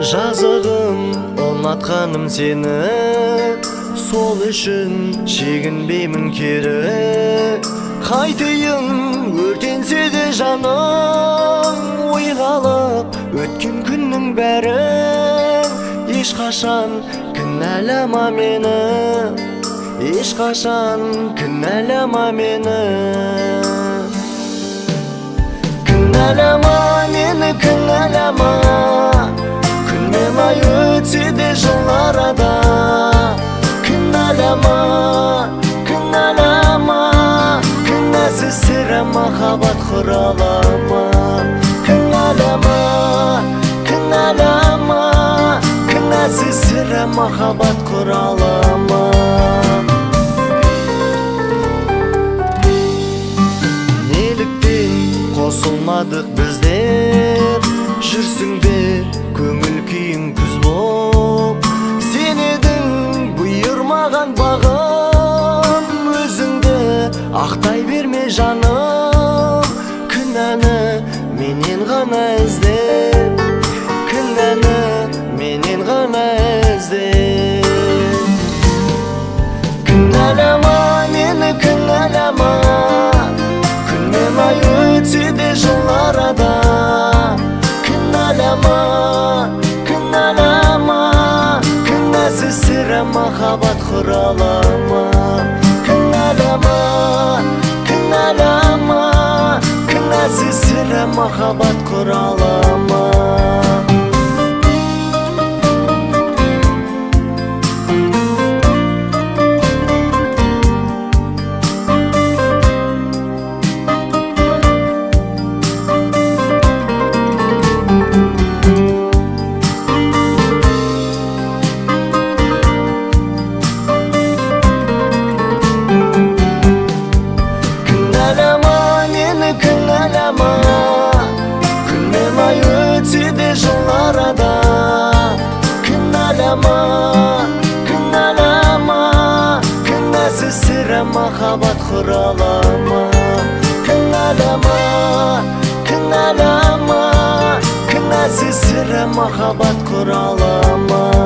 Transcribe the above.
Жазығым ұнатқаным сені, сол үшін шегінбеймін кері. Қайтейін өртенсе де жаным, ойғалып өткен күннің бәрін. Ешқашан кінәлама мені, ешқашан кінәлама мені. Кінәлама мені, кінәлама. Күнмен ай өтсе де жыл арада. Кінәлама, кінәлама. Кінәсіз сірә махаббат құралама. Кінәлама, кінәлама. Кінәсіз сірә махаббат құралама. Неліктен қосылмадық біздер, жүрсіңдер көңіл күйің күз боп. Сен едің бұйырмаған бағым, өзіңді ақтай берме жаным. Кінәні менен ғана іздеп, кінәні менен ғана іздеп. Кінәлама мені, кінәлама. Күнмен ай өтсе де жыл арада. Кінәлама, кінәлама. Кінәсіз сірә махаббат құралама. Кінәлама, кінәлама. Кінәсіз сірә махаббат құралама. Күнмен ай өтсе де жыл арада. Кінәлама, кінәлама. Кінәсіз сірә махаббат құралама. Кінәлама, кінәлама. Кінәсіз сірә махаббат құралама.